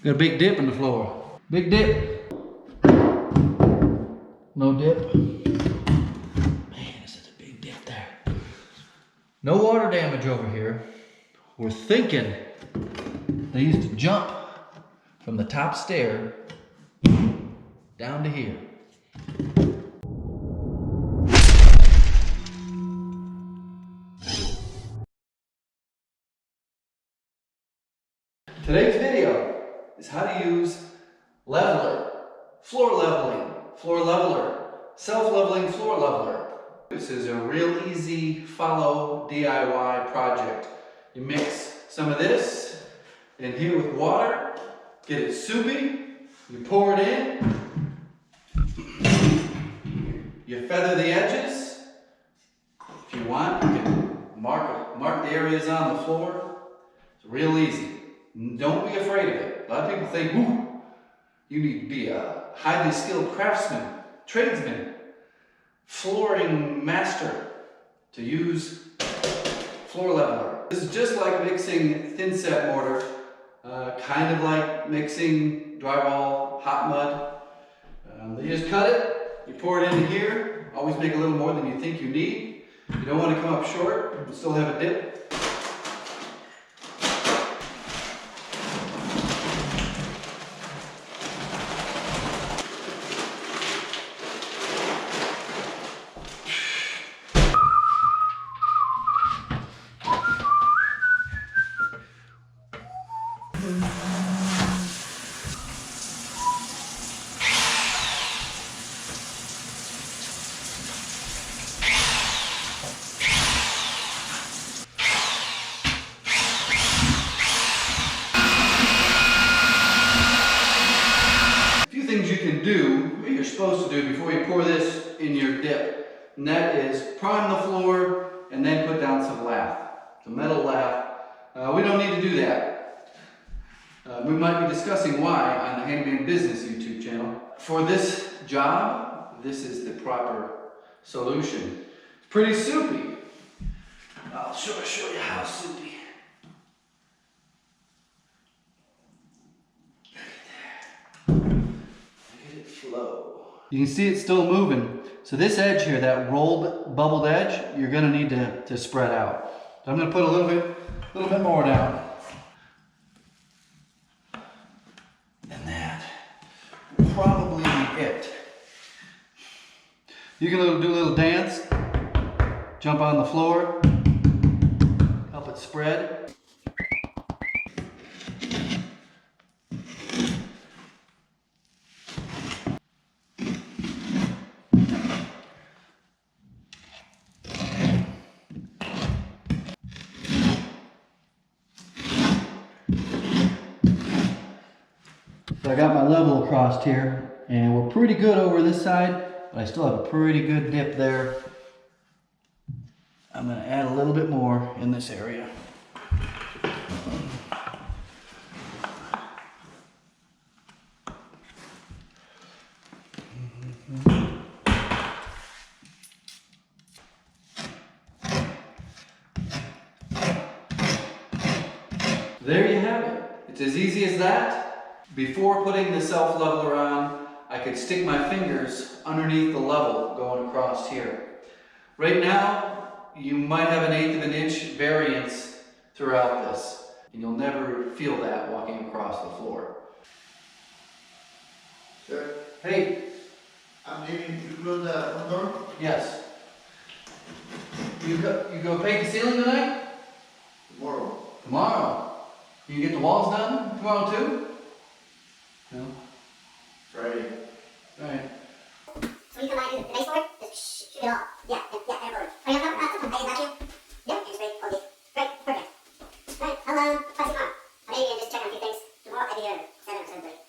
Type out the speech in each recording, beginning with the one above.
Got a big dip in the floor. Big dip. No dip. Man, this is a big dip there. No water damage over here. We're thinking they used to jump from the top stair down to here. Today's video is how to use leveler, floor leveler, self-leveling floor leveler. This is a real easy follow DIY project. You mix some of this in here with water, get it soupy, you pour it in, you feather the edges. If you want, you can mark the areas on the floor. It's real easy. Don't be afraid of it. A lot of people think, ooh, you need to be a highly skilled craftsman, tradesman, flooring master to use floor leveler. This is just like mixing thin set mortar, kind of like mixing drywall, hot mud. You just cut it, you pour it into here, always make a little more than you think you need. You don't want to come up short, you still have a dip. Do what you're supposed to do before you pour this in your dip, and that is prime the floor and then put down some lath, some metal lath. We don't need to do that. We might be discussing why on the Handyman Business YouTube channel. For this job, this is the proper solution. It's pretty soupy. I'll show you how soupy. You can see it's still moving. So this edge here, that rolled bubbled edge, you're gonna need to spread out. So I'm gonna put a little bit more down. And that will probably be it. You can do a little dance, jump on the floor, help it spread. So I got my level across here, and we're pretty good over this side, but I still have a pretty good dip there. I'm going to add a little bit more in this area. There you have it. It's as easy as that. Before putting the self-leveler on, I could stick my fingers underneath the level going across here. Right now, you might have an 1/8 of an inch variance throughout this, and you'll never feel that walking across the floor. Sir, Hey. I'm needing to close the front door. Yes. You go paint the ceiling tonight? Tomorrow. Tomorrow. You get the walls done tomorrow too? No. Friday. All right. So you come by and do the base board, just shoot it off. Yeah, airboard. Are you on top? I got you. Yeah, it's great. Okay. Great, perfect. Right, I'll talk to you tomorrow. Maybe I just check on a few things. Tomorrow I'll be here at 7 or 7:30.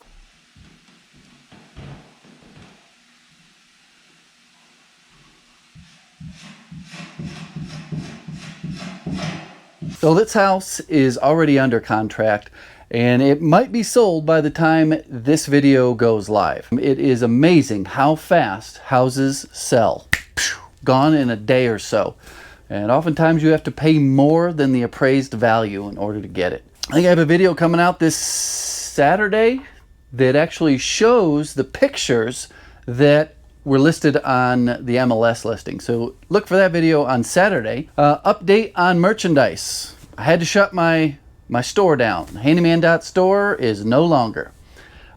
So this house is already under contract, and it might be sold by the time this video goes live. It is amazing how fast houses sell. Gone in a day or so. And oftentimes you have to pay more than the appraised value in order to get it. I think I have a video coming out this Saturday that actually shows the pictures that were listed on the MLS listing. So look for that video on Saturday. Update on merchandise. I had to shut my store down. Handyman.store is no longer.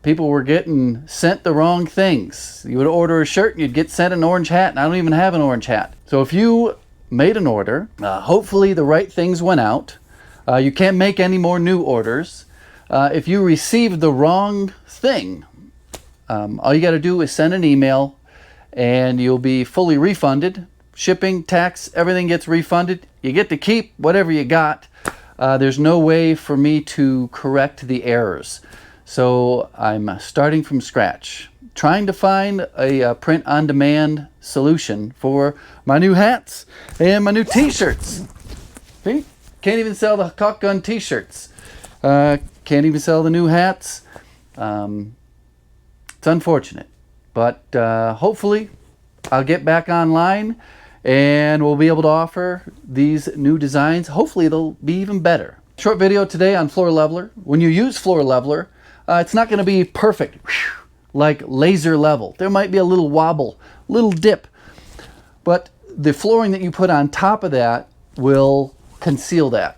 People were getting sent the wrong things. You would order a shirt and you'd get sent an orange hat, and I don't even have an orange hat. So if you made an order, hopefully the right things went out. You can't make any more new orders. If you received the wrong thing, all you got to do is send an email and you'll be fully refunded. Shipping, tax, everything gets refunded. You get to keep whatever you got. There's no way for me to correct the errors. So I'm starting from scratch, trying to find a print-on-demand solution for my new hats and my new t-shirts. See? Can't even sell the caulk gun t-shirts. Can't even sell the new hats. It's unfortunate, but hopefully I'll get back online and we'll be able to offer these new designs. Hopefully they'll be even better. Short video today on floor leveler. When you use floor leveler, it's not going to be perfect like laser level. There might be a little wobble, little dip, but the flooring that you put on top of that will conceal that.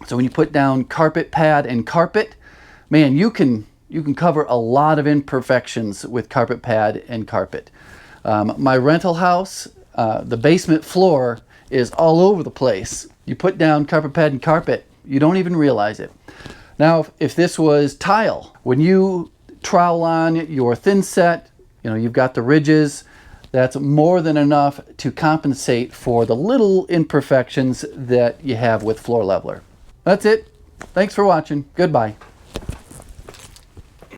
So when you put down carpet pad and carpet, man, you can cover a lot of imperfections with carpet pad and carpet. My rental house, the basement floor is all over the place. You put down carpet pad and carpet, you don't even realize it. Now, if this was tile, when you trowel on your thin set, you've got the ridges, that's more than enough to compensate for the little imperfections that you have with floor leveler. That's it. Thanks for watching. Goodbye.